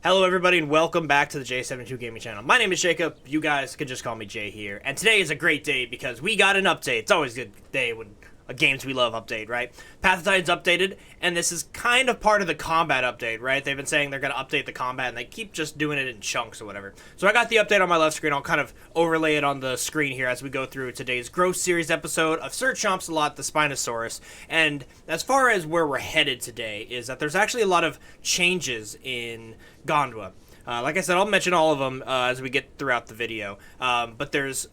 Hello everybody and welcome back to the J72 Gaming channel. My name is Jacob, you guys can just call me Jay here, and today is a great day because we got an update. It's always a good day when a games we love update, right? Path of Titans updated, and this is kind of part of the combat update, right? They've been saying they're going to update the combat, and they keep just doing it in chunks or whatever. So I got the update on my left screen. I'll kind of overlay it on the screen here as we go through today's Growth Series episode of Sir Chomps-A-Lot, the Spinosaurus. And as far as where we're headed today is that there's actually a lot of changes in Gondwa. Like I said, I'll mention all of them as we get throughout the video, but there's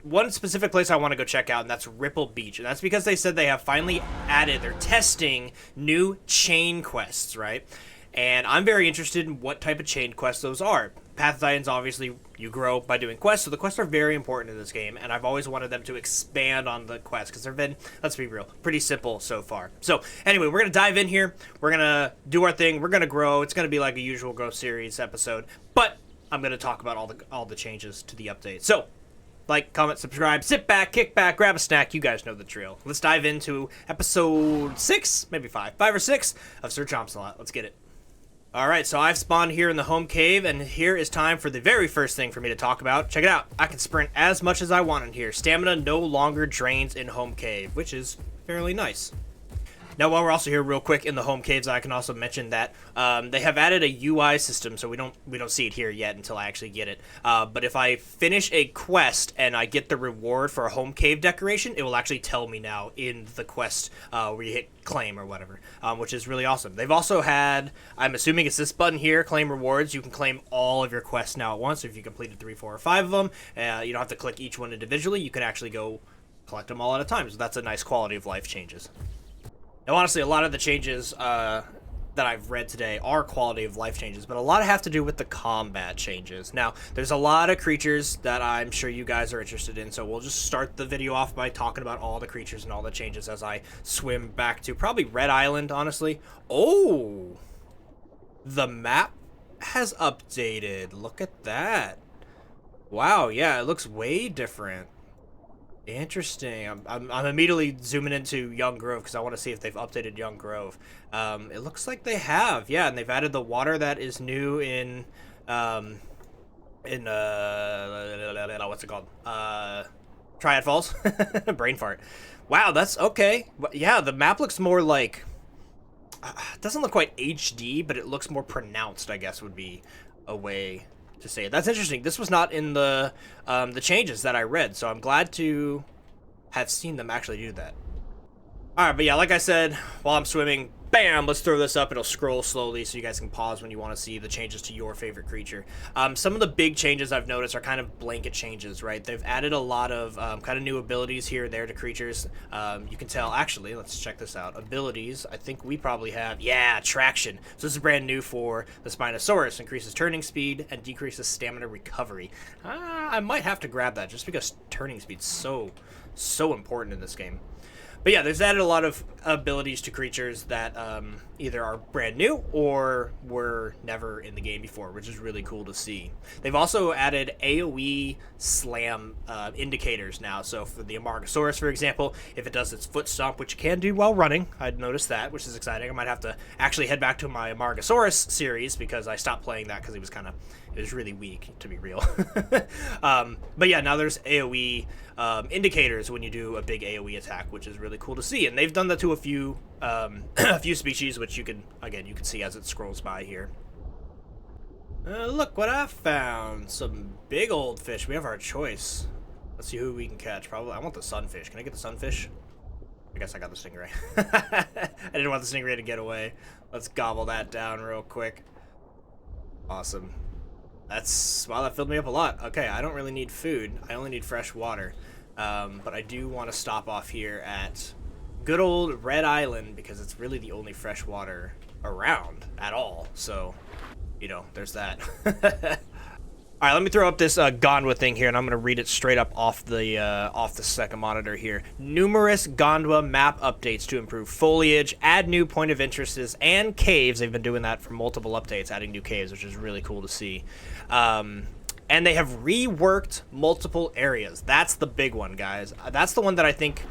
one specific place I want to go check out, and that's Ripple Beach. And that's because they said they have finally added, they're testing new chain quests, right? And I'm very interested in what type of chain quests those are. Path of Titans, obviously, you grow by doing quests, so the quests are very important in this game, and I've always wanted them to expand on the quests, because they've been, let's be real, pretty simple so far. So, anyway, we're going to dive in here, we're going to do our thing, we're going to grow, it's going to be like a usual Growth Series episode, but I'm going to talk about all the changes to the update. So, like, comment, subscribe, sit back, kick back, grab a snack. You guys know the drill. Let's dive into episode 6, maybe 5 or 6 of Sir Chomps-A-Lot. Let's get it. Alright, so I've spawned here in the home cave, and here is time for the very first thing for me to talk about. Check it out. I can sprint as much as I want in here. Stamina no longer drains in home cave, which is fairly nice. Now, while we're also here real quick in the home caves, I can also mention that they have added a UI system, so we don't see it here yet until I actually get it. But if I finish a quest and I get the reward for a home cave decoration, it will actually tell me now in the quest where you hit claim or whatever, which is really awesome. They've also had, I'm assuming it's this button here, claim rewards. You can claim all of your quests now at once. So if you completed 3, 4, or 5 of them, you don't have to click each one individually. You can actually go collect them all at a time. So that's a nice quality of life changes. Now, honestly, a lot of the changes that I've read today are quality of life changes, but a lot have to do with the combat changes. Now, there's a lot of creatures that I'm sure you guys are interested in, so we'll just start the video off by talking about all the creatures and all the changes as I swim back to probably Red Island, honestly. Oh! The map has updated. Look at that. Wow, yeah, it looks way different. Interesting. I'm immediately zooming into Young Grove because I want to see if they've updated Young Grove. It looks like they have, yeah, and they've added the water that is new in what's it called? Triad Falls. Brain fart. Wow, that's okay. Yeah, the map looks more like it doesn't look quite HD, but it looks more pronounced, I guess would be a way to say it. That's interesting. This was not in the changes that I read, so I'm glad to have seen them actually do that. Alright, but yeah, like I said, while I'm swimming, bam, let's throw this up. It'll scroll slowly so you guys can pause when you want to see the changes to your favorite creature. Some of the big changes I've noticed are kind of blanket changes, right? They've added a lot of kind of new abilities here or there to creatures. You can tell, actually, let's check this out. Abilities, I think we probably have, yeah, Traction. So this is brand new for the Spinosaurus. Increases turning speed and decreases stamina recovery. I might have to grab that just because turning speed's so important in this game. But yeah, there's added a lot of abilities to creatures that either are brand new or were never in the game before, which is really cool to see. They've also added AoE slam indicators now. So for the Amargasaurus, for example, if it does its foot stomp, which it can do while running, I'd noticed that, which is exciting. I might have to actually head back to my Amargasaurus series because I stopped playing that because it was really weak, to be real. But yeah, now there's AoE indicators when you do a big AoE attack, which is really cool to see. And they've done that to a few a few species, which you can see as it scrolls by here. Look what I found! Some big old fish. We have our choice. Let's see who we can catch. Probably, I want the sunfish. Can I get the sunfish? I guess I got the stingray. I didn't want the stingray to get away. Let's gobble that down real quick. Awesome. Wow, that filled me up a lot. Okay, I don't really need food. I only need fresh water. But I do want to stop off here at good old Red Island because it's really the only fresh water around at all. So, you know, there's that. All right, let me throw up this Gondwa thing here, and I'm going to read it straight up off the second monitor here. Numerous Gondwa map updates to improve foliage, add new point of interests, and caves. They've been doing that for multiple updates, adding new caves, which is really cool to see. And they have reworked multiple areas. That's the big one, guys. That's the one that I think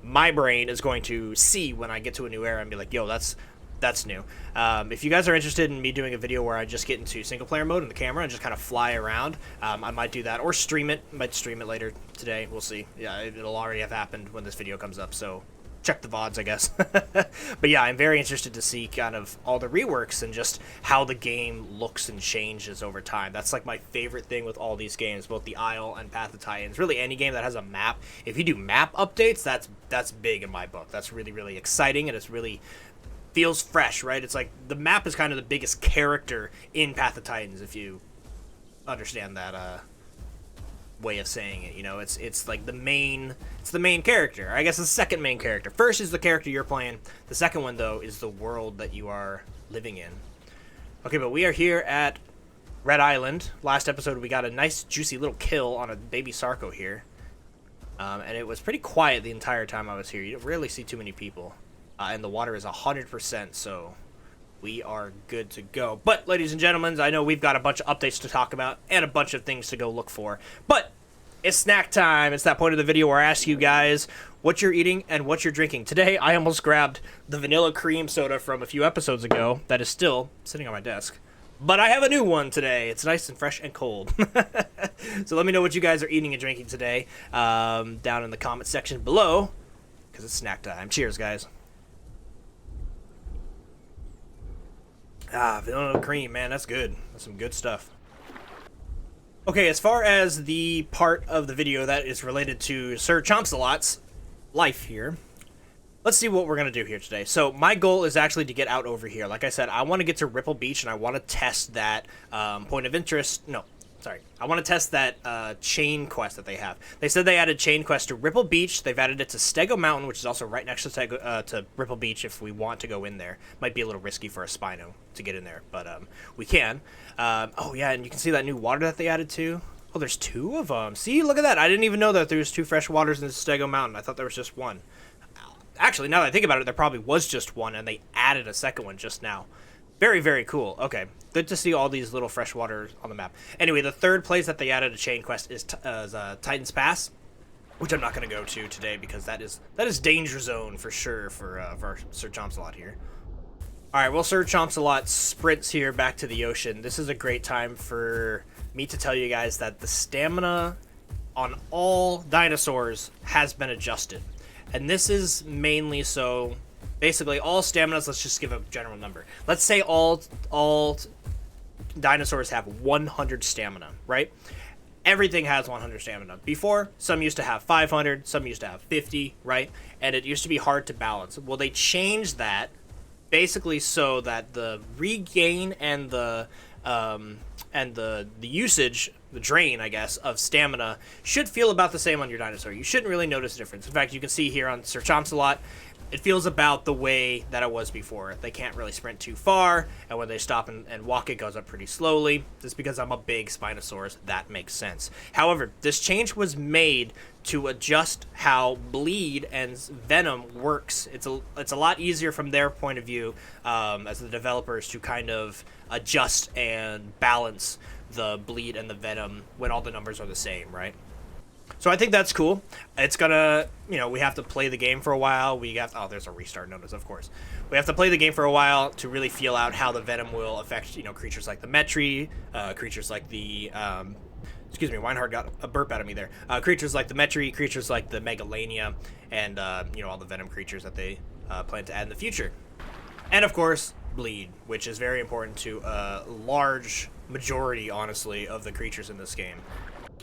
my brain is going to see when I get to a new area and be like, yo, that's that's new. If you guys are interested in me doing a video where I just get into single player mode in the camera and just kind of fly around, I might do that, or stream it. Might stream it later today. We'll see. Yeah, it'll already have happened when this video comes up, so check the VODs, I guess. But yeah, I'm very interested to see kind of all the reworks and just how the game looks and changes over time. That's like my favorite thing with all these games, both the Isle and Path of Titans. Really, any game that has a map. If you do map updates, that's big in my book. That's really, really exciting, and it's really feels fresh, right? It's like the map is kind of the biggest character in Path of Titans, if you understand that way of saying it. You know, it's like the main character. I guess the second main character. First is the character you're playing. The second one, though, is the world that you are living in. Okay, but we are here at Red Island. Last episode, we got a nice, juicy little kill on a baby Sarco here. And it was pretty quiet the entire time I was here. You rarely see too many people. And the water is 100%, so we are good to go. But, ladies and gentlemen, I know we've got a bunch of updates to talk about and a bunch of things to go look for. But it's snack time. It's that point of the video where I ask you guys what you're eating and what you're drinking. Today, I almost grabbed the vanilla cream soda from a few episodes ago that is still sitting on my desk. But I have a new one today. It's nice and fresh and cold. So let me know what you guys are eating and drinking today down in the comment section below, because it's snack time. Cheers, guys. Vanilla cream, man, that's good. That's some good stuff. Okay, as far as the part of the video that is related to Sir Chomsalot's life here, let's see what we're going to do here today. So my goal is actually to get out over here. Like I said, I want to get to Ripple Beach, and I want to test that point of interest. No, sorry. I want to test that chain quest that they have. They said they added chain quest to Ripple Beach. They've added it to Stego Mountain, which is also right next to Ripple Beach if we want to go in there. Might be a little risky for a Spino to get in there, but we can. Oh, yeah, and you can see that new water that they added too. Oh, there's two of them. See, look at that. I didn't even know that there was 2 fresh waters in Stego Mountain. I thought there was just one. Actually, now that I think about it, there probably was just one, and they added a second one just now. Very, very cool. Okay, good to see all these little fresh waters on the map. Anyway, the third place that they added a chain quest is Titan's Pass, which I'm not going to go to today because that is danger zone for sure for Sir Chomsalot here. All right, well, Sir Chomsalot sprints here back to the ocean. This is a great time for me to tell you guys that the stamina on all dinosaurs has been adjusted. And this is mainly so, basically all staminas, let's just give a general number. Let's say all dinosaurs have 100 stamina, right? Everything has 100 stamina. Before, some used to have 500, some used to have 50, right? And it used to be hard to balance. Well, they changed that basically so that the regain and the usage, the drain, I guess, of stamina should feel about the same on your dinosaur. You shouldn't really notice a difference. In fact, you can see here on Sir Chomsalot, it feels about the way that it was before. They can't really sprint too far, and when they stop and walk, it goes up pretty slowly. Just because I'm a big Spinosaurus, that makes sense. However, this change was made to adjust how bleed and venom works. It's a lot easier from their point of view as the developers to kind of adjust and balance the bleed and the venom when all the numbers are the same, right? So I think that's cool. It's gonna, we have to play the game for a while. Oh, there's a restart notice, of course. We have to play the game for a while to really feel out how the venom will affect, creatures like the Metri, creatures like the, excuse me, Weinhardt got a burp out of me there. Creatures like the Metri, creatures like the Megalania, and, all the venom creatures that they plan to add in the future. And, of course, bleed, which is very important to a large majority, honestly, of the creatures in this game.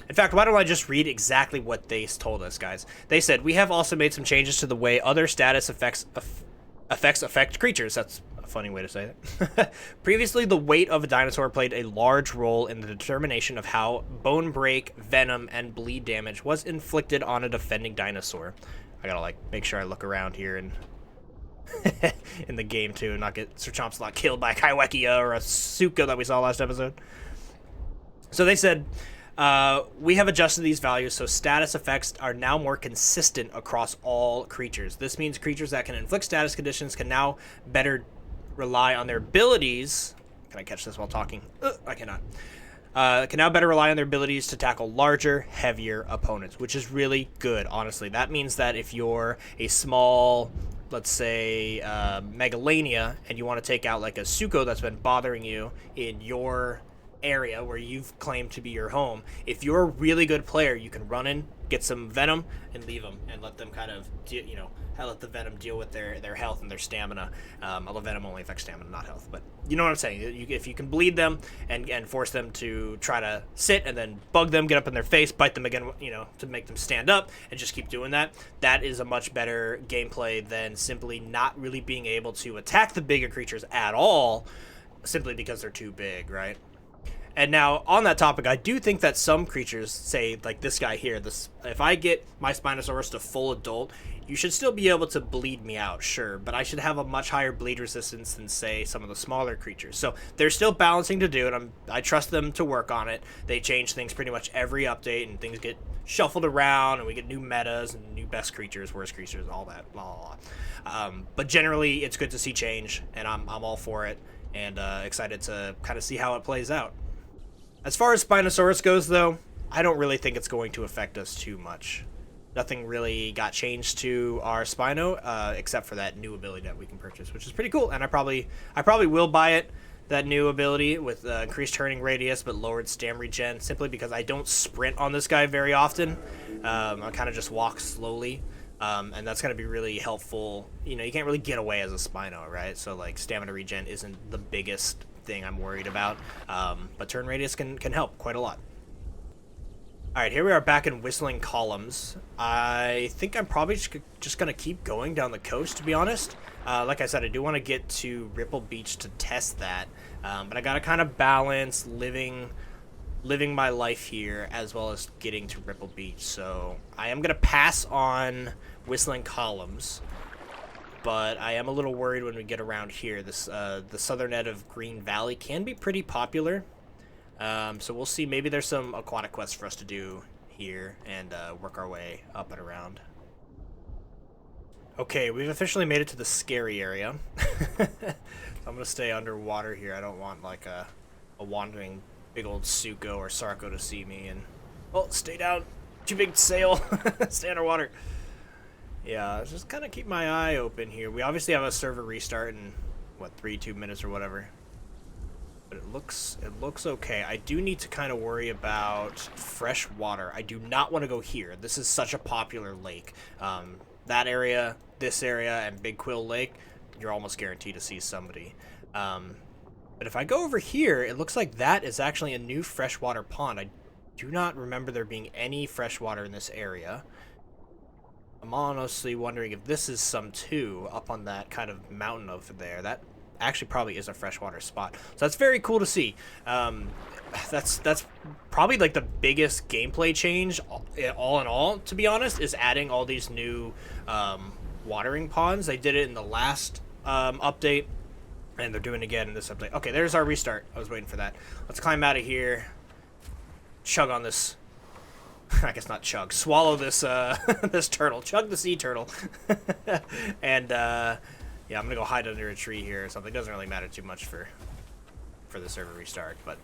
In fact, why don't I just read exactly what they told us, guys? They said, we have also made some changes to the way other status effects affect creatures. That's a funny way to say that. Previously, the weight of a dinosaur played a large role in the determination of how bone break, venom, and bleed damage was inflicted on a defending dinosaur. I gotta, make sure I look around here and in the game, too, and not get Sir Chomsalot killed by a Kaiwekia or a Suka that we saw last episode. So they said, we have adjusted these values so status effects are now more consistent across all creatures. This means creatures that can inflict status conditions can now better rely on their abilities. Can I catch this while talking? I cannot. Can now better rely on their abilities to tackle larger, heavier opponents, which is really good, honestly. That means that if you're a small, let's say, Megalania, and you want to take out like a Suko that's been bothering you in your area where you've claimed to be your home, if you're a really good player, you can run in, get some venom, and leave them, and let them kind of, let the venom deal with their health and their stamina. Although venom only affects stamina, not health. But you know what I'm saying. If you can bleed them and force them to try to sit, and then bug them, get up in their face, bite them again, to make them stand up, and just keep doing that, that is a much better gameplay than simply not really being able to attack the bigger creatures at all, simply because they're too big, right? And now, on that topic, I do think that some creatures, say, like this guy here, if I get my Spinosaurus to full adult, you should still be able to bleed me out, sure, but I should have a much higher bleed resistance than, say, some of the smaller creatures. So there's still balancing to do, and I trust them to work on it. They change things pretty much every update, and things get shuffled around, and we get new metas, and new best creatures, worst creatures, all that, blah, blah, blah. But generally, it's good to see change, and I'm all for it, and excited to kind of see how it plays out. As far as Spinosaurus goes, though, I don't really think it's going to affect us too much. Nothing really got changed to our Spino, except for that new ability that we can purchase, which is pretty cool. And I probably will buy it, that new ability with increased turning radius but lowered stam regen, simply because I don't sprint on this guy very often. I kind of just walk slowly, and that's going to be really helpful. You can't really get away as a Spino, right? So like stamina regen isn't the biggest thing I'm worried about, but turn radius can help quite a lot. Alright, here we are back in Whistling Columns. I think I'm probably just going to keep going down the coast, to be honest. Like I said, I do want to get to Ripple Beach to test that, but I got to kind of balance living my life here as well as getting to Ripple Beach. So I am going to pass on Whistling Columns, but I am a little worried when we get around here. The southern end of Green Valley can be pretty popular. So we'll see. Maybe there's some aquatic quests for us to do here and work our way up and around. Okay, we've officially made it to the scary area. I'm going to stay underwater here. I don't want like a wandering big old Suko or Sarco to see me. And oh, stay down. Too big to sail. Stay underwater. Yeah, just kind of keep my eye open here. We obviously have a server restart in, 2 minutes or whatever. But it looks okay. I do need to kind of worry about fresh water. I do not want to go here. This is such a popular lake. That area, this area, and Big Quill Lake, you're almost guaranteed to see somebody. But if I go over here, it looks like that is actually a new freshwater pond. I do not remember there being any freshwater in this area. I'm honestly wondering if this is some too, up on that kind of mountain over there. That actually probably is a freshwater spot. So that's very cool to see. That's probably like the biggest gameplay change all in all, to be honest, is adding all these new watering ponds. They did it in the last update, and they're doing it again in this update. Okay, there's our restart. I was waiting for that. Let's climb out of here. Chug on this. I guess not chug. Swallow this this turtle. Chug the sea turtle. And yeah, I'm gonna go hide under a tree here or something. Doesn't really matter too much for the server restart, but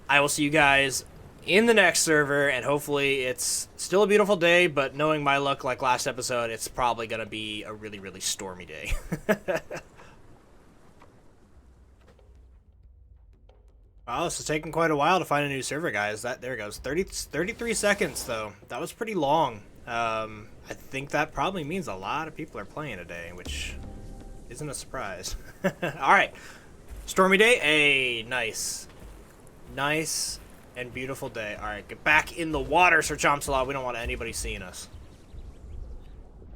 I will see you guys in the next server, and hopefully it's still a beautiful day, but knowing my luck like last episode, it's probably gonna be a really, really stormy day. Wow, this is taking quite a while to find a new server, guys. There it goes. 33 seconds, though. That was pretty long. I think that probably means a lot of people are playing today, which isn't a surprise. Alright. Stormy day. Hey, nice. Nice and beautiful day. Alright, get back in the water, Sir Chomsalot. We don't want anybody seeing us.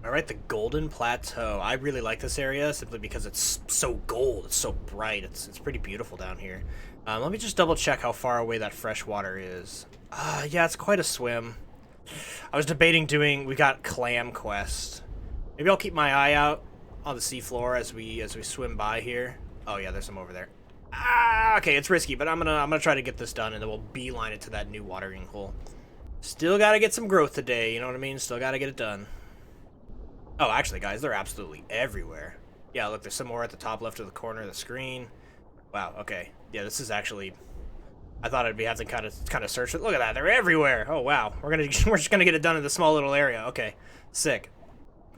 Alright, the Golden Plateau. I really like this area simply because it's so gold. It's so bright. It's pretty beautiful down here. Let me just double check how far away that fresh water is. Yeah, it's quite a swim. I was debating we got Clam Quest. Maybe I'll keep my eye out on the seafloor as we swim by here. Oh yeah, there's some over there. Okay, it's risky, but I'm gonna try to get this done, and then we'll beeline it to that new watering hole. Still gotta get some growth today, you know what I mean? Still gotta get it done. Oh, actually, guys, they're absolutely everywhere. Yeah, look, there's some more at the top left of the corner of the screen. Wow, okay. Yeah, this is actually... I thought I'd be having to kind of search it. Look at that, they're everywhere! Oh, wow. We're just gonna get it done in this small little area. Okay, sick.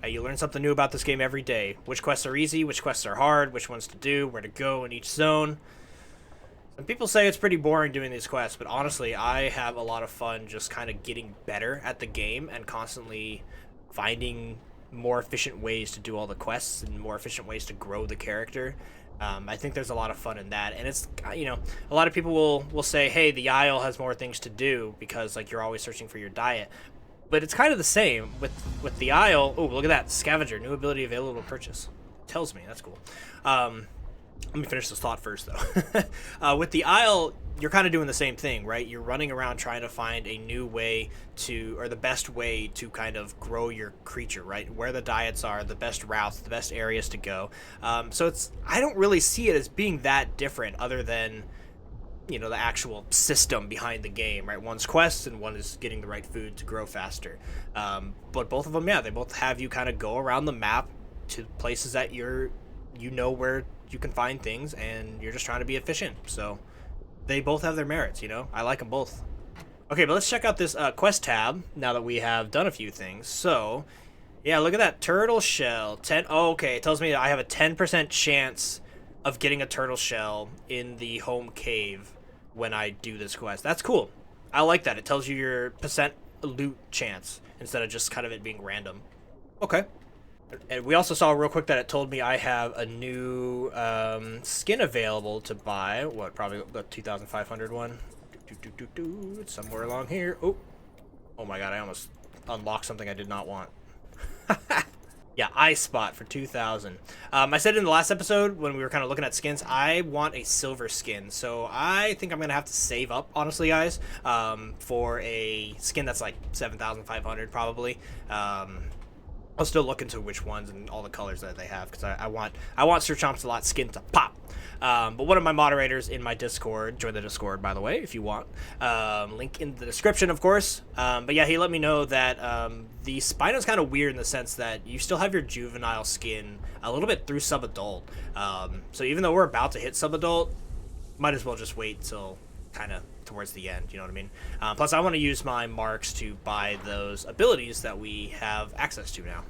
You learn something new about this game every day. Which quests are easy, which quests are hard, which ones to do, where to go in each zone. Some people say it's pretty boring doing these quests, but honestly, I have a lot of fun just kind of getting better at the game and constantly finding more efficient ways to do all the quests and more efficient ways to grow the character. I think there's a lot of fun in that, and it's, you know, a lot of people will say, hey, the Isle has more things to do because like you're always searching for your diet, but it's kind of the same with the Isle. Oh, look at that, Scavenger, new ability available to purchase. Tells me that's cool. Let me finish this thought first, though. With the Isle, you're kind of doing the same thing, right? You're running around trying to find a new way to, or the best way to kind of grow your creature, right? Where the diets are, the best routes, the best areas to go. So it's, I don't really see it as being that different other than, you know, the actual system behind the game, right? One's quests and one is getting the right food to grow faster. But both of them, yeah, they both have you kind of go around the map to places that you know where you can find things, and you're just trying to be efficient. So they both have their merits, you know? I like them both. Okay, but let's check out this quest tab now that we have done a few things. So, yeah, look at that turtle shell. Oh, okay, it tells me that I have a 10% chance of getting a turtle shell in the home cave when I do this quest. That's cool. I like that. It tells you your percent loot chance instead of just kind of it being random. Okay. And we also saw real quick that it told me I have a new skin available to buy. What, probably the 2,500 one? It's somewhere along here. Oh my god, I almost unlocked something I did not want. Yeah, Ice Spot for 2,000. I said in the last episode when we were kind of looking at skins, I want a silver skin. So I think I'm going to have to save up, honestly, guys, for a skin that's like 7,500 probably. I'll still look into which ones and all the colors that they have because I want Sir Chomps-a-Lot skin to pop. But one of my moderators in my Discord, join the Discord by the way if you want. Link in the description, of course. But yeah, he let me know that the Spino's kind of weird in the sense that you still have your juvenile skin a little bit through sub-adult. So even though we're about to hit sub-adult, might as well just wait till kind of towards the end, you know what I mean? Plus, I want to use my marks to buy those abilities that we have access to now.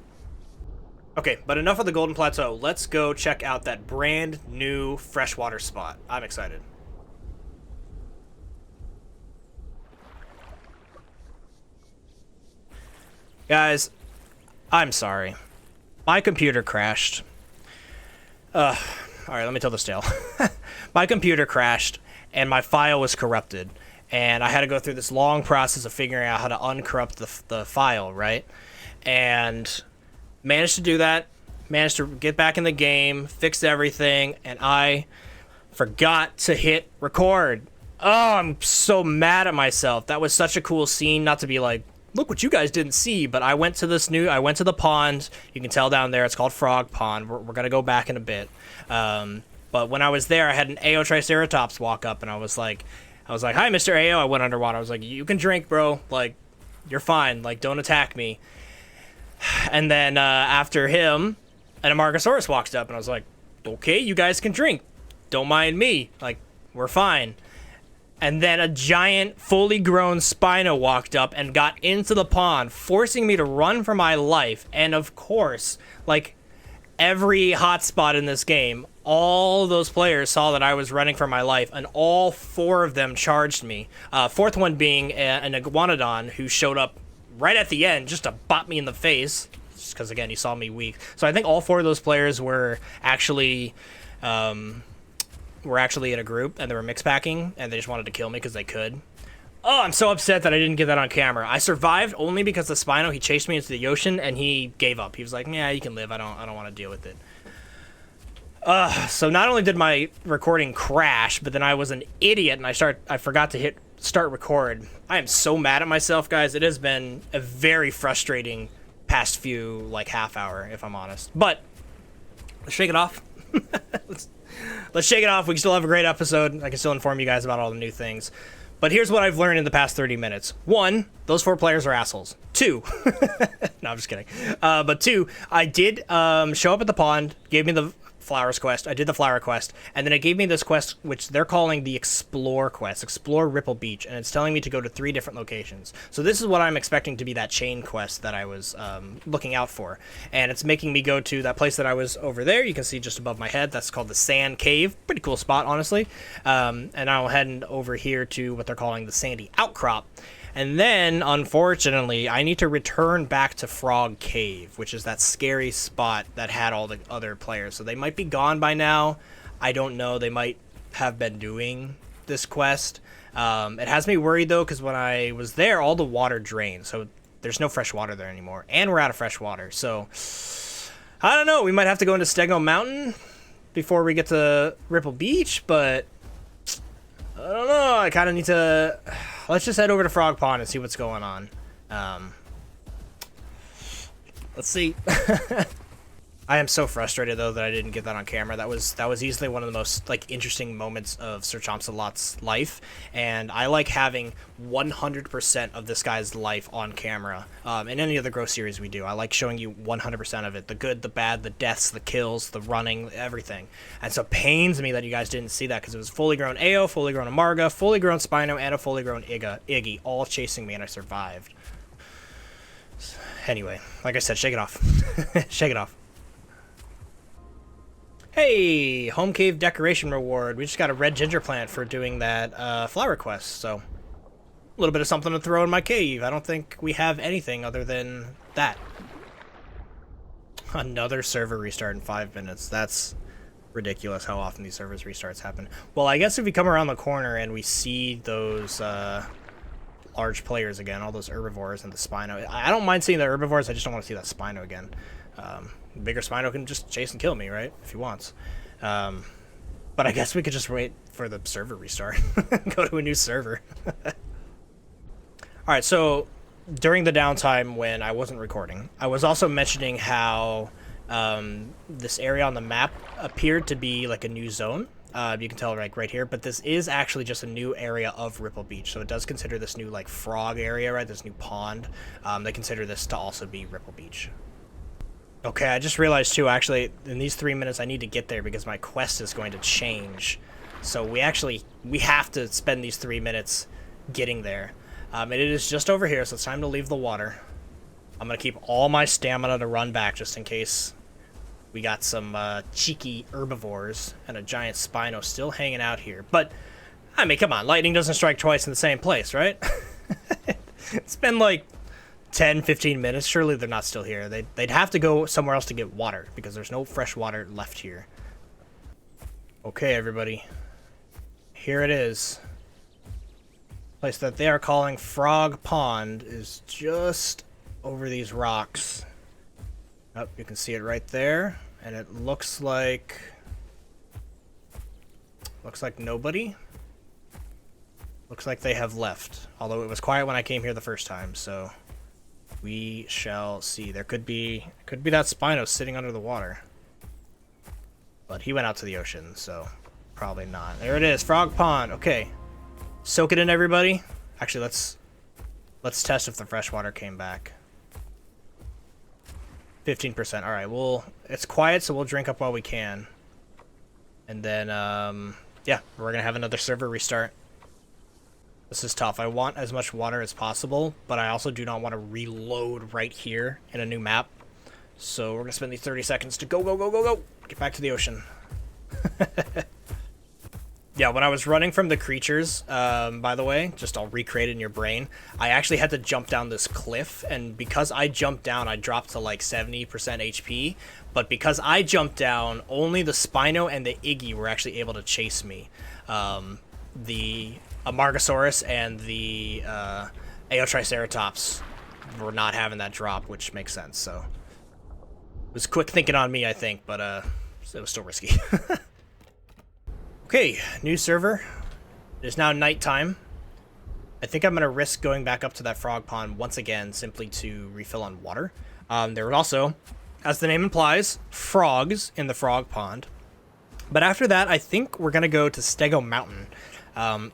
Okay, but enough of the Golden Plateau. Let's go check out that brand new freshwater spot. I'm excited. Guys, I'm sorry. My computer crashed. Alright, let me tell this tale. My computer crashed and my file was corrupted, and I had to go through this long process of figuring out how to uncorrupt the file, right? And managed to do that, managed to get back in the game, fixed everything, and I forgot to hit record. Oh, I'm so mad at myself. That was such a cool scene, not to be like, look what you guys didn't see, but I went to the pond. You can tell down there, it's called Frog Pond. We're going to go back in a bit. But when I was there, I had an AO Triceratops walk up, and I was like, hi, Mr. AO. I went underwater. I was like, you can drink, bro. Like, you're fine. Like, don't attack me. And then after him, an Amargasaurus walked up, and I was like, okay, you guys can drink. Don't mind me. Like, we're fine. And then a giant, fully grown Spino walked up and got into the pond, forcing me to run for my life. And of course, like every hotspot in this game, all those players saw that I was running for my life, and all 4 of them charged me. Fourth one being an Iguanodon who showed up right at the end just to bop me in the face, just because, again, he saw me weak. So I think all 4 of those players were actually in a group, and they were mix packing, and they just wanted to kill me because they could. Oh, I'm so upset that I didn't get that on camera. I survived only because the Spino, he chased me into the ocean, and he gave up. He was like, yeah, you can live. I don't want to deal with it. So not only did my recording crash, but then I was an idiot, and I forgot to hit start record. I am so mad at myself, guys. It has been a very frustrating past few, like, half hour, if I'm honest. But let's shake it off. Let's shake it off. We can still have a great episode. I can still inform you guys about all the new things. But here's what I've learned in the past 30 minutes. 1, those 4 players are assholes. 2, no, I'm just kidding. But 2, I did show up at the pond, gave me the Flowers quest. I did the flower quest, and then it gave me this quest, which they're calling the Explore quest. Explore Ripple Beach, and it's telling me to go to 3 different locations. So this is what I'm expecting to be that chain quest that I was looking out for, and it's making me go to that place that I was over there. You can see just above my head. That's called the Sand Cave. Pretty cool spot, honestly. And I'll head over here to what they're calling the Sandy Outcrop. And then, unfortunately, I need to return back to Frog Cave, which is that scary spot that had all the other players. So they might be gone by now. I don't know. They might have been doing this quest. It has me worried, though, because when I was there, all the water drained. So there's no fresh water there anymore. And we're out of fresh water. So, I don't know. We might have to go into Stego Mountain before we get to Ripple Beach, but I don't know. I kind of need to... Let's just head over to Frog Pond and see what's going on. Let's see. I am so frustrated, though, that I didn't get that on camera. That was easily one of the most, like, interesting moments of Sir Chomsalot's life, and I like having 100% of this guy's life on camera. In any of the Grow series we do, I like showing you 100% of it. The good, the bad, the deaths, the kills, the running, everything. And so it pains me that you guys didn't see that, because it was fully grown Ao, fully grown Amarga, fully grown Spino, and a fully grown Iggy, all chasing me, and I survived. Anyway, like I said, shake it off. Shake it off. Hey, home cave decoration reward. We just got a red ginger plant for doing that flower quest, so a little bit of something to throw in my cave. I don't think we have anything other than that. Another server restart in 5 minutes. That's ridiculous how often these servers restarts happen. Well, I guess if we come around the corner and we see those large players again, all those herbivores and the Spino. I don't mind seeing the herbivores, I just don't want to see that Spino again. Bigger Spino can just chase and kill me, right? If he wants. But I guess we could just wait for the server restart. Go to a new server. Alright, so during the downtime when I wasn't recording, I was also mentioning how this area on the map appeared to be like a new zone. You can tell right here, but this is actually just a new area of Ripple Beach. So it does consider this new like frog area, right? This new pond. They consider this to also be Ripple Beach. Okay, I just realized too, actually, in these 3 minutes I need to get there because my quest is going to change. So we have to spend these 3 minutes getting there. And it is just over here, so it's time to leave the water. I'm going to keep all my stamina to run back just in case we got some cheeky herbivores and a giant Spino still hanging out here. But, I mean, come on, lightning doesn't strike twice in the same place, right? It's been like 10, 15 minutes. Surely they're not still here. They'd have to go somewhere else to get water because there's no fresh water left here. Okay, everybody. Here it is. Place that they are calling Frog Pond is just over these rocks. Oh, you can see it right there. And it looks like nobody. Looks like they have left. Although it was quiet when I came here the first time, so we shall see. There could be that Spino sitting under the water. But he went out to the ocean, so probably not. There it is, Frog Pond. Okay. Soak it in, everybody. Actually, let's test if the fresh water came back. 15%. All right, it's quiet, so we'll drink up while we can. And then yeah, we're going to have another server restart. This is tough. I want as much water as possible, but I also do not want to reload right here in a new map. So we're going to spend these 30 seconds to go. Get back to the ocean. Yeah, when I was running from the creatures, by the way, just I'll recreate it in your brain, I actually had to jump down this cliff, and because I jumped down, I dropped to like 70% HP, but because I jumped down, only the Spino and the Iggy were actually able to chase me. The Amargasaurus and the Aotriceratops were not having that drop, which makes sense, so it was quick thinking on me, I think, but it was still risky. Okay, new server. It is now nighttime. I think I'm going to risk going back up to that frog pond once again, simply to refill on water. There are also, as the name implies, frogs in the frog pond. But after that, I think we're going to go to Stego Mountain.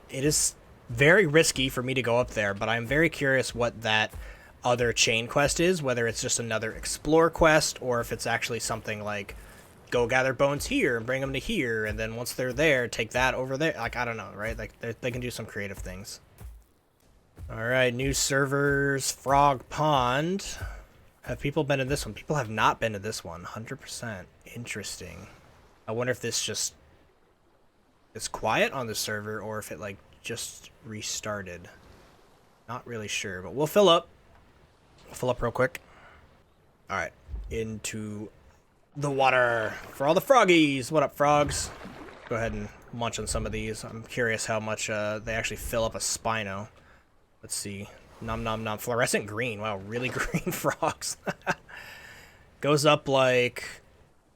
It is very risky for me to go up there, but I'm very curious what that other chain quest is, whether it's just another explore quest, or if it's actually something like go gather bones here and bring them to here, and then once they're there, take that over there. Like, I don't know, right? Like, they can do some creative things. All right, new servers, Frog Pond. Have people been in this one? People have not been to this one. 100%. Interesting. I wonder if this just is quiet on the server or if it, like, just restarted. Not really sure, but we'll fill up. We'll fill up real quick. All right, into the water for all the froggies. What up, frogs? Go ahead and munch on some of these. I'm curious how much they actually fill up a Spino. Let's see. Nom nom nom. Fluorescent green. Wow, really green frogs. Goes up like,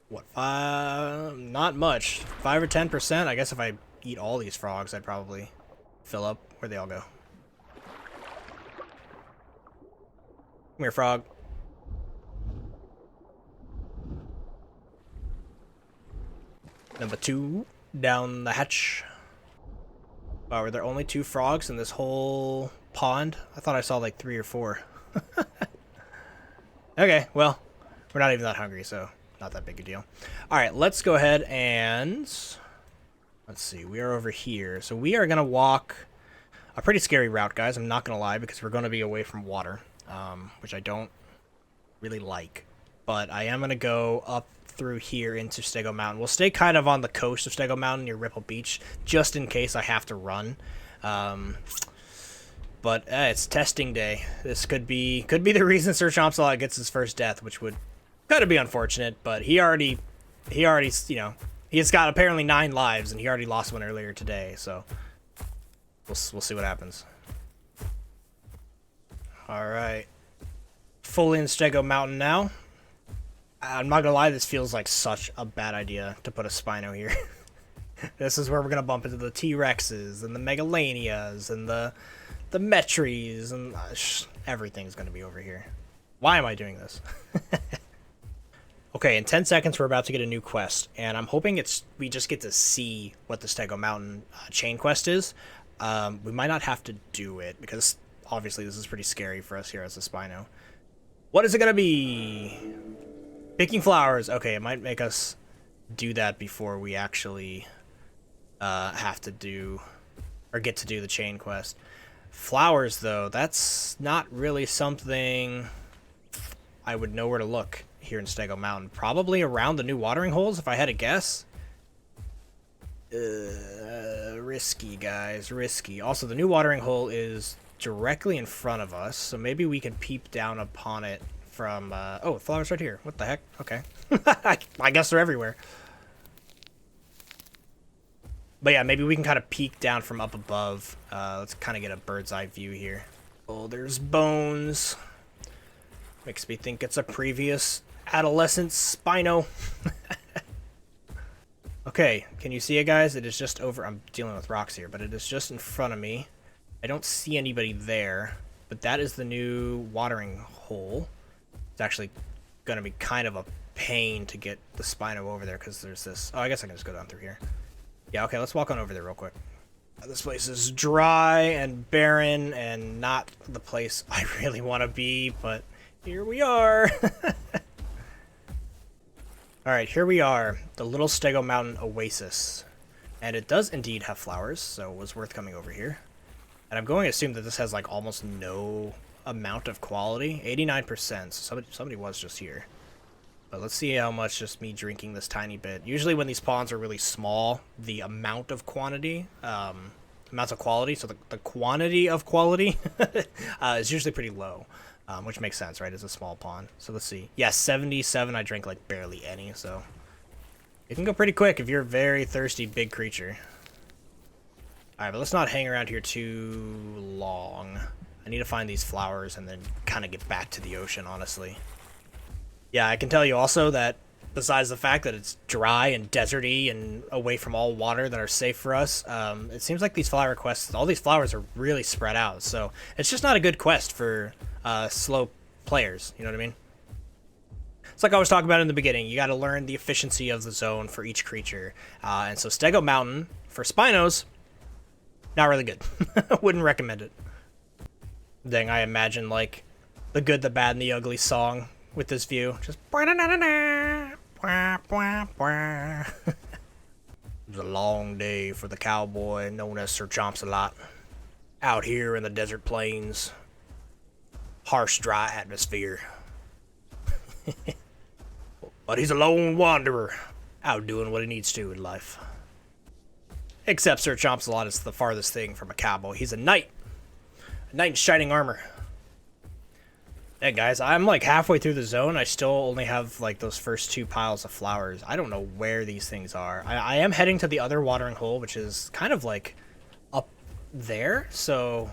what, not much. 5 or 10%. I guess if I eat all these frogs, I'd probably fill up. Where'd they all go? Come here, frog. Number 2, down the hatch. Wow, were there only 2 frogs in this whole pond? I thought I saw like 3 or 4. Okay, well, we're not even that hungry, so not that big a deal. Alright, let's go ahead and... Let's see, we are over here. So we are going to walk a pretty scary route, guys. I'm not going to lie, because we're going to be away from water, which I don't really like. But I am going to go up through here into Stego Mountain. We'll stay kind of on the coast of Stego Mountain near Ripple Beach, just in case I have to run. But it's testing day. This could be the reason Sir Chompsalot gets his first death, which would kind of be unfortunate. But he already, you know, he's got apparently 9 lives, and he already lost one earlier today. So we'll see what happens. All right, fully in Stego Mountain now. I'm not gonna lie, this feels like such a bad idea to put a Spino here. This is where we're gonna bump into the T-Rexes and the Megalanias and the Metries and everything's gonna be over here. Why am I doing this? Okay, in 10 seconds we're about to get a new quest, and I'm hoping we just get to see what the Stego Mountain chain quest is. We might not have to do it because obviously this is pretty scary for us here as a Spino. What is it gonna be? Picking flowers. Okay, it might make us do that before we actually have to do or get to do the chain quest. Flowers, though, that's not really something I would know where to look here in Stego Mountain. Probably around the new watering holes, if I had to guess. Risky, guys, risky. Also, the new watering hole is directly in front of us, so maybe we can peep down upon it from, oh, flowers right here. What the heck? Okay. I guess they're everywhere. But yeah, maybe we can kind of peek down from up above. Let's kind of get a bird's eye view here. Oh, there's bones. Makes me think it's a previous adolescent Spino. Okay, can you see it, guys? It is just over... I'm dealing with rocks here, but it is just in front of me. I don't see anybody there, but that is the new watering hole. It's actually going to be kind of a pain to get the Spino over there because there's this... Oh, I guess I can just go down through here. Yeah, okay, let's walk on over there real quick. This place is dry and barren and not the place I really want to be, but here we are. Alright, here we are, the Little Stego Mountain Oasis. And it does indeed have flowers, so it was worth coming over here. And I'm going to assume that this has like almost no amount of quality. 89%, so somebody was just here. But let's see how much just me drinking this tiny bit. Usually when these ponds are really small, the amount of quantity, amounts of quality, so the quantity of quality is usually pretty low. Which makes sense, right? It's a small pond. So let's see. Yeah, 77. I drank like barely any, so it can go pretty quick if you're a very thirsty big creature. Alright, but let's not hang around here too long. I need to find these flowers and then kind of get back to the ocean, honestly. Yeah, I can tell you also that besides the fact that it's dry and deserty and away from all water that are safe for us, it seems like these flower quests, all these flowers are really spread out. So it's just not a good quest for slow players, you know what I mean? It's like I was talking about in the beginning. You got to learn the efficiency of the zone for each creature. And so Stego Mountain, for Spinos, not really good. Wouldn't recommend it. Dang, I imagine like the good, the bad, and the ugly song with this view. Just... It was a long day for the cowboy known as Sir Chomps-a-Lot. Out here in the desert plains. Harsh, dry atmosphere. But he's a lone wanderer, out doing what he needs to in life. Except Sir Chomps-a-Lot is the farthest thing from a cowboy. He's a knight. A knight in shining armor. Hey guys, I'm like halfway through the zone. I still only have like those first 2 piles of flowers. I don't know where these things are. I am heading to the other watering hole, which is kind of like up there. So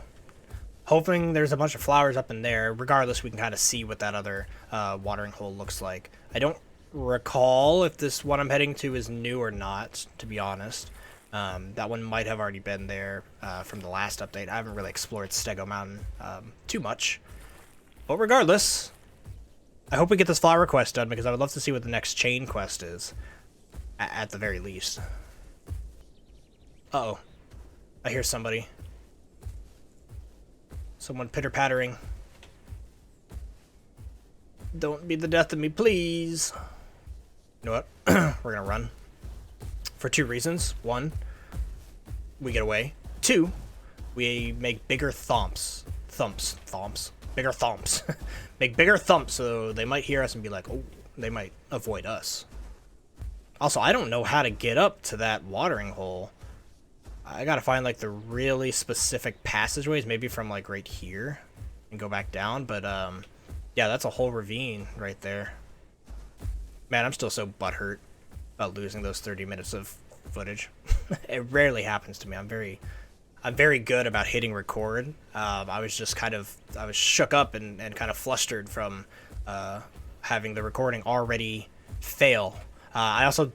hoping there's a bunch of flowers up in there. Regardless, we can kind of see what that other watering hole looks like. I don't recall if this one I'm heading to is new or not, to be honest. That one might have already been there from the last update. I haven't really explored Stego Mountain too much. But regardless, I hope we get this flower quest done because I would love to see what the next chain quest is. At the very least. Uh-oh. I hear somebody. Someone pitter-pattering. Don't be the death of me, please. You know what? We're gonna run. For 2 reasons. 1, we get away. 2, we make bigger thumps. Bigger thumps. Make bigger thumps so they might hear us and be like, oh, they might avoid us. Also, I don't know how to get up to that watering hole. I gotta find like the really specific passageways, maybe from like right here and go back down. But yeah, that's a whole ravine right there. Man, I'm still so butthurt about losing those 30 minutes of footage. It rarely happens to me. I'm very good about hitting record. I was just I was shook up and kind of flustered from having the recording already fail. I also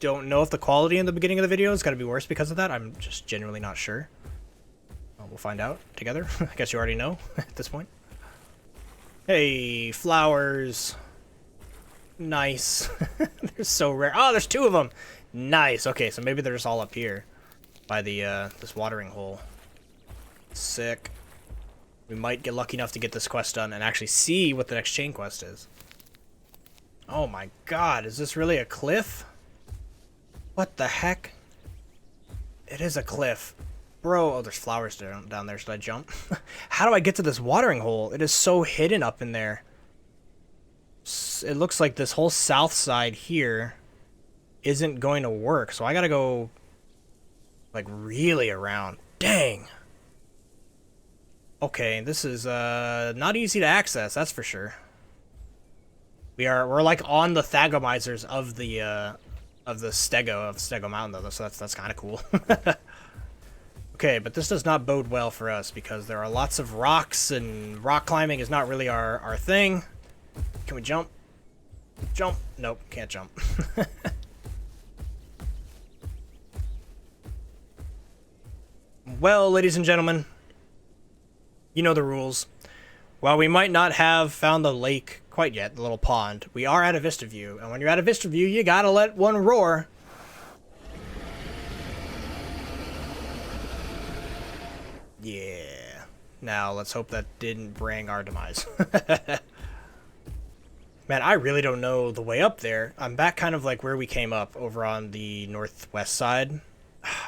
don't know if the quality in the beginning of the video is going to be worse because of that. I'm just genuinely not sure. We'll find out together. I guess you already know at this point. Hey, flowers. Nice. They're so rare. Oh, there's 2 of them. Nice. Okay, so maybe they're just all up here by the this watering hole. Sick. We might get lucky enough to get this quest done and actually see what the next chain quest is. Oh my god, is this really a cliff? What the heck? It is a cliff. Bro, oh, there's flowers down there. Should I jump? How do I get to this watering hole? It is so hidden up in there. It looks like this whole south side here isn't going to work, so I gotta go like really around. Dang. Okay, this is not easy to access, that's for sure. We're like on the Thagomizers of the Stego Mountain though, so that's kind of cool. Okay, but this does not bode well for us because there are lots of rocks and rock climbing is not really our thing. Can we jump? Jump? Nope, can't jump. Well, ladies and gentlemen, you know the rules. While we might not have found the lake quite yet, the little pond, we are at a vista view, and when you're at a vista view, you gotta let one roar. Yeah. Now, let's hope that didn't bring our demise. Man, I really don't know the way up there. I'm back kind of like where we came up, over on the northwest side.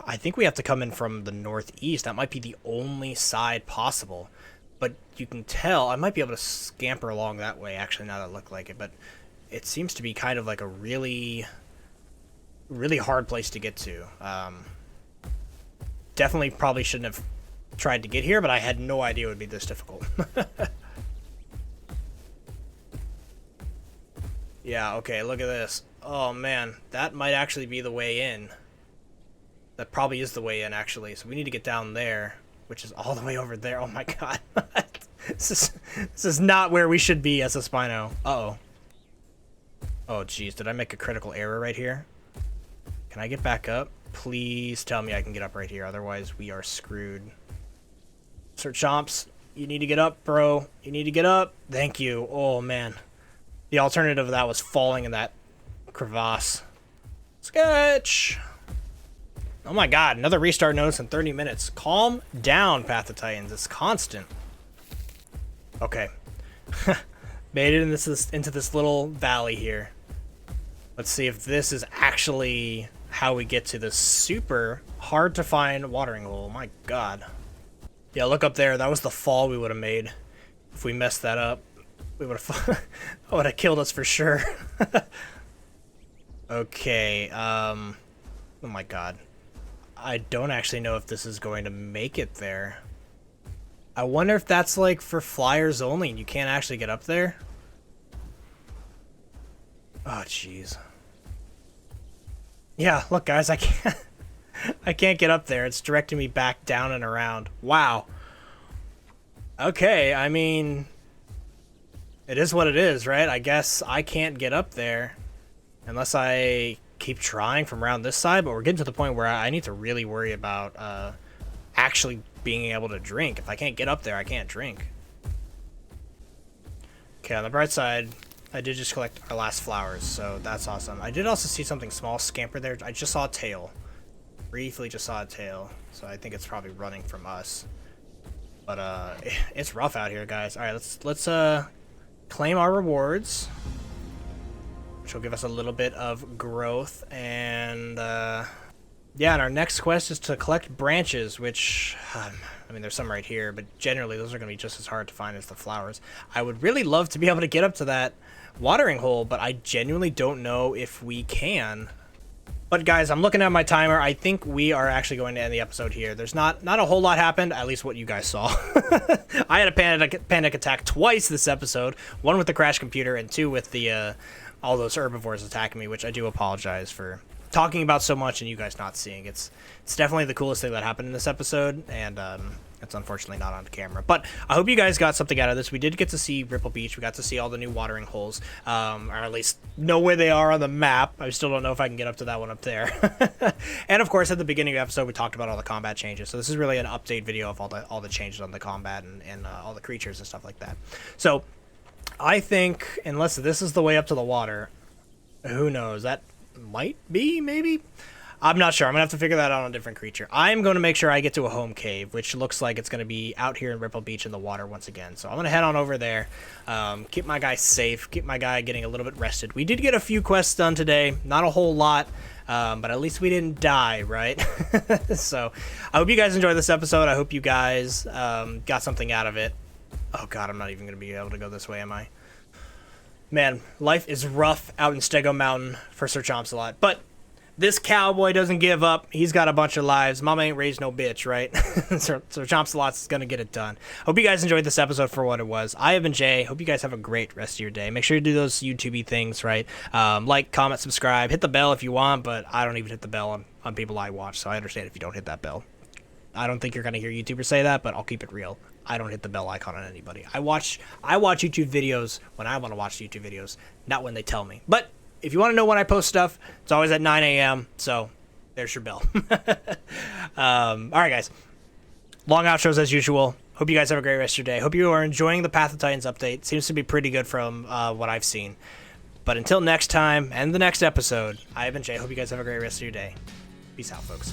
I think we have to come in from the northeast. That might be the only side possible. But you can tell, I might be able to scamper along that way, actually, now that I look like it. But it seems to be kind of like a really, really hard place to get to. Definitely probably shouldn't have tried to get here, but I had no idea it would be this difficult. Yeah, okay, look at this. Oh, man, that might actually be the way in. That probably is the way in, actually. So we need to get down there, which is all the way over there. Oh, my God. This is not where we should be as a Spino. Uh-oh. Oh, jeez, did I make a critical error right here? Can I get back up? Please tell me I can get up right here, otherwise we are screwed. Sir Chomps, you need to get up, bro. You need to get up. Thank you. Oh, man. The alternative of that was falling in that crevasse. Sketch! Oh my god, another restart notice in 30 minutes. Calm down, Path of Titans. It's constant. Okay. Made it into this little valley here. Let's see if this is actually how we get to this super hard to find watering hole. My god. Yeah, look up there. That was the fall we would have made. If we messed that up, we would have would have killed us for sure. Okay, oh my god. I don't actually know if this is going to make it there. I wonder if that's like for flyers only and you can't actually get up there. Oh jeez. Yeah, look guys, I can't I can't get up there. It's directing me back down and around. Wow. Okay, I mean, it is what it is, right? I guess I can't get up there unless I keep trying from around this side, but we're getting to the point where I need to really worry about actually being able to drink. If I can't get up there, I can't drink. Okay, on the bright side, I did just collect our last flowers, so that's awesome. I did also see something small scamper there. I just saw a tail. Briefly just saw a tail, so I think it's probably running from us. But it's rough out here, guys. All right, let's claim our rewards, which will give us a little bit of growth. And yeah, and our next quest is to collect branches, which I mean, there's some right here, but generally those are going to be just as hard to find as the flowers. I would really love to be able to get up to that watering hole, but I genuinely don't know if we can. But guys, I'm looking at my timer. I think we are actually going to end the episode here. There's not a whole lot happened, at least what you guys saw. I had a panic attack twice this episode. One with the crash computer and two with the all those herbivores attacking me, which I do apologize for talking about so much and you guys not seeing. It's definitely the coolest thing that happened in this episode, and it's unfortunately not on camera. But I hope you guys got something out of this. We did get to see Ripple Beach. We got to see all the new watering holes, or at least know where they are on the map. I still don't know if I can get up to that one up there. And of course, at the beginning of the episode, we talked about all the combat changes. So this is really an update video of all the changes on the combat and all the creatures and stuff like that. So I think, unless this is the way up to the water, who knows? That might be, maybe? I'm not sure. I'm going to have to figure that out on a different creature. I'm going to make sure I get to a home cave, which looks like it's going to be out here in Ripple Beach in the water once again. So I'm going to head on over there, keep my guy safe, keep my guy getting a little bit rested. We did get a few quests done today. Not a whole lot, but at least we didn't die, right? So I hope you guys enjoyed this episode. I hope you guys got something out of it. Oh, God, I'm not even going to be able to go this way, am I? Man, life is rough out in Stego Mountain for Sir Chomsalot, but this cowboy doesn't give up. He's got a bunch of lives. Mama ain't raised no bitch, right? So Chomsalot's going to get it done. Hope you guys enjoyed this episode for what it was. I have been Jay. Hope you guys have a great rest of your day. Make sure you do those YouTube-y things, right? Like, comment, subscribe. Hit the bell if you want, but I don't even hit the bell on people I watch, so I understand if you don't hit that bell. I don't think you're going to hear YouTubers say that, but I'll keep it real. I don't hit the bell icon on anybody. I watch YouTube videos when I want to watch YouTube videos, not when they tell me. But if you want to know when I post stuff, it's always at 9 a.m., so there's your bell. All right, guys. Long outros as usual. Hope you guys have a great rest of your day. Hope you are enjoying the Path of Titans update. Seems to be pretty good from what I've seen. But until next time and the next episode, I have been Jay. Hope you guys have a great rest of your day. Peace out, folks.